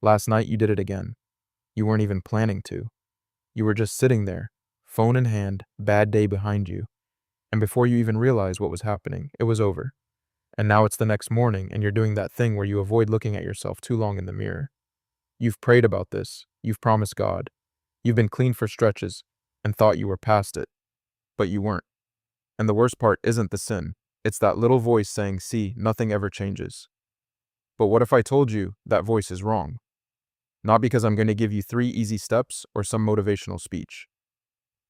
Last night you did it again. You weren't even planning to. You were just sitting there, phone in hand, bad day behind you, and before you even realized what was happening, it was over. And now it's the next morning and you're doing that thing where you avoid looking at yourself too long in the mirror. You've prayed about this, you've promised God, you've been clean for stretches and thought you were past it, but you weren't. And the worst part isn't the sin, it's that little voice saying, see, nothing ever changes. But what if I told you that voice is wrong? Not because I'm going to give you 3 easy steps or some motivational speech,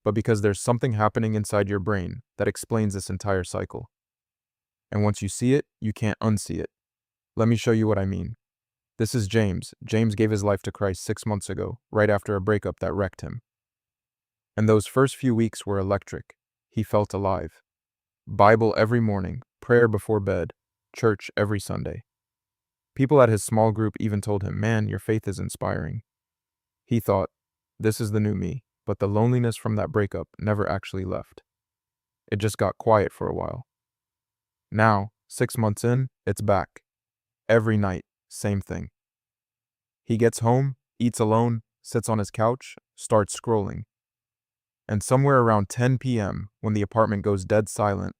but because there's something happening inside your brain that explains this entire cycle. And once you see it, you can't unsee it. Let me show you what I mean. This is James. James gave his life to Christ 6 months ago, right after a breakup that wrecked him. And those first few weeks were electric. He felt alive. Bible every morning, prayer before bed, church every Sunday. People at his small group even told him, man, your faith is inspiring. He thought, this is the new me, but the loneliness from that breakup never actually left. It just got quiet for a while. Now, 6 months in, it's back. Every night, same thing. He gets home, eats alone, sits on his couch, starts scrolling. And somewhere around 10 p.m., when the apartment goes dead silent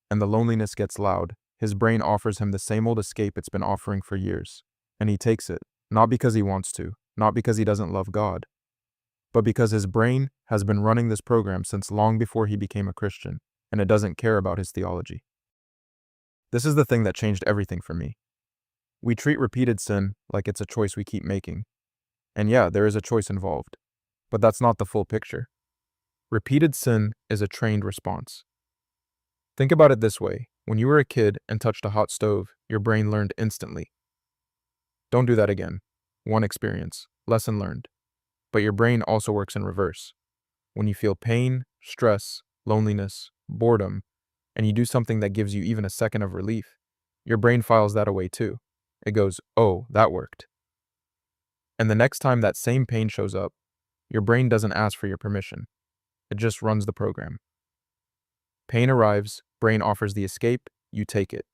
and the loneliness gets loud, his brain offers him the same old escape it's been offering for years. And he takes it, not because he wants to, not because he doesn't love God, but because his brain has been running this program since long before he became a Christian, and it doesn't care about his theology. This is the thing that changed everything for me. We treat repeated sin like it's a choice we keep making. And yeah, there is a choice involved, but that's not the full picture. Repeated sin is a trained response. Think about it this way. When you were a kid and touched a hot stove, your brain learned instantly. Don't do that again. One experience, lesson learned. But your brain also works in reverse. When you feel pain, stress, loneliness, boredom, and you do something that gives you even a second of relief, your brain files that away too. It goes, oh, that worked. And the next time that same pain shows up, your brain doesn't ask for your permission. It just runs the program. Pain arrives, brain offers the escape, you take it.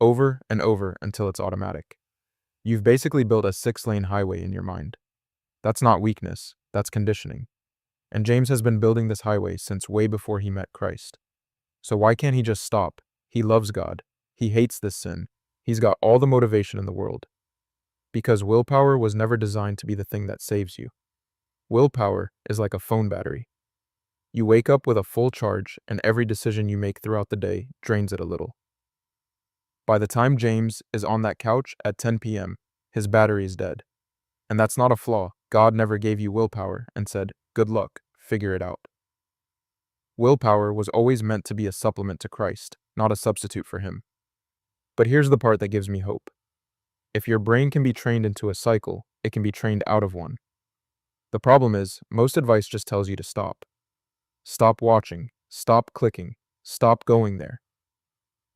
Over and over until it's automatic. You've basically built a 6-lane highway in your mind. That's not weakness, that's conditioning. And James has been building this highway since way before he met Christ. So why can't he just stop? He loves God. He hates this sin. He's got all the motivation in the world. Because willpower was never designed to be the thing that saves you. Willpower is like a phone battery. You wake up with a full charge, and every decision you make throughout the day drains it a little. By the time James is on that couch at 10 p.m., his battery is dead. And that's not a flaw. God never gave you willpower and said, good luck, figure it out. Willpower was always meant to be a supplement to Christ, not a substitute for him. But here's the part that gives me hope. If your brain can be trained into a cycle, it can be trained out of one. The problem is, most advice just tells you to stop. Stop watching, stop clicking, stop going there.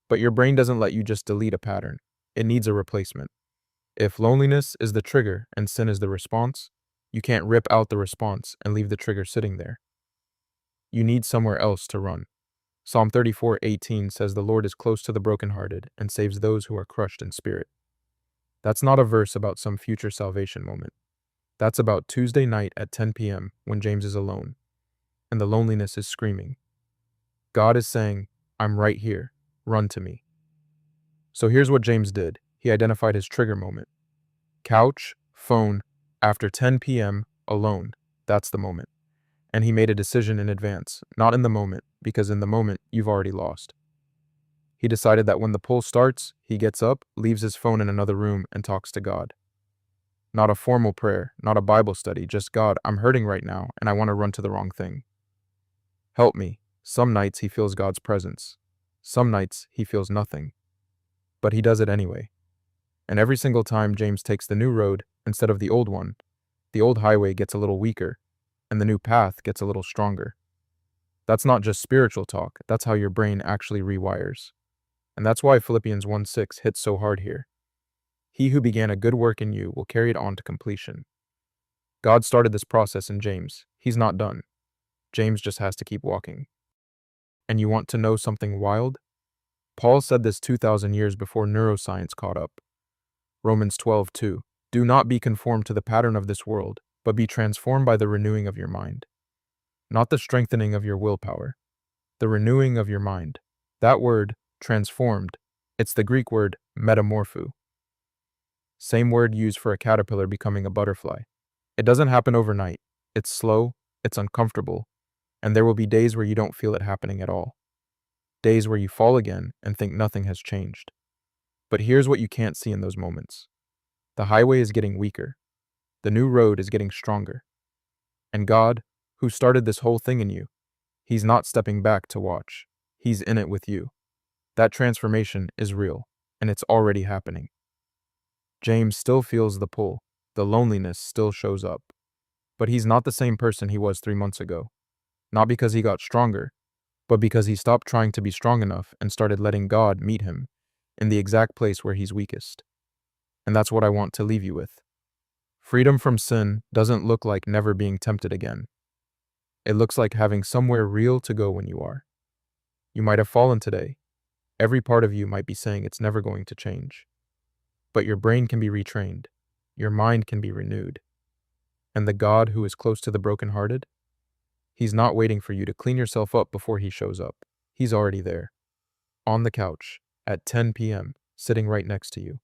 But your brain doesn't let you just delete a pattern. It needs a replacement. If loneliness is the trigger and sin is the response, you can't rip out the response and leave the trigger sitting there. You need somewhere else to run. Psalm 34:18 says the Lord is close to the brokenhearted and saves those who are crushed in spirit. That's not a verse about some future salvation moment. That's about Tuesday night at 10 p.m. when James is alone, and the loneliness is screaming. God is saying, I'm right here, run to me. So here's what James did. He identified his trigger moment. Couch, phone, after 10 p.m., alone. That's the moment. And he made a decision in advance, not in the moment, because in the moment, you've already lost. He decided that when the pull starts, he gets up, leaves his phone in another room, and talks to God. Not a formal prayer, not a Bible study, just God, I'm hurting right now, and I want to run to the wrong thing. Help me. Some nights he feels God's presence. Some nights he feels nothing. But he does it anyway. And every single time James takes the new road instead of the old one, the old highway gets a little weaker, and the new path gets a little stronger. That's not just spiritual talk, that's how your brain actually rewires. And that's why Philippians 1:6 hits so hard here. He who began a good work in you will carry it on to completion. God started this process in James. He's not done. James just has to keep walking. And you want to know something wild? Paul said this 2,000 years before neuroscience caught up. Romans 12:2. Do not be conformed to the pattern of this world, but be transformed by the renewing of your mind. Not the strengthening of your willpower, the renewing of your mind. That word, transformed, it's the Greek word metamorpho. Same word used for a caterpillar becoming a butterfly. It doesn't happen overnight. It's slow, it's uncomfortable, and there will be days where you don't feel it happening at all. Days where you fall again and think nothing has changed. But here's what you can't see in those moments. The highway is getting weaker. The new road is getting stronger. And God, who started this whole thing in you, He's not stepping back to watch. He's in it with you. That transformation is real, and it's already happening. James still feels the pull. The loneliness still shows up. But he's not the same person he was 3 months ago. Not because he got stronger, but because he stopped trying to be strong enough and started letting God meet him in the exact place where he's weakest. And that's what I want to leave you with. Freedom from sin doesn't look like never being tempted again. It looks like having somewhere real to go when you are. You might have fallen today. Every part of you might be saying it's never going to change. But your brain can be retrained. Your mind can be renewed. And the God who is close to the brokenhearted, He's not waiting for you to clean yourself up before He shows up. He's already there. On the couch, at 10 p.m., sitting right next to you.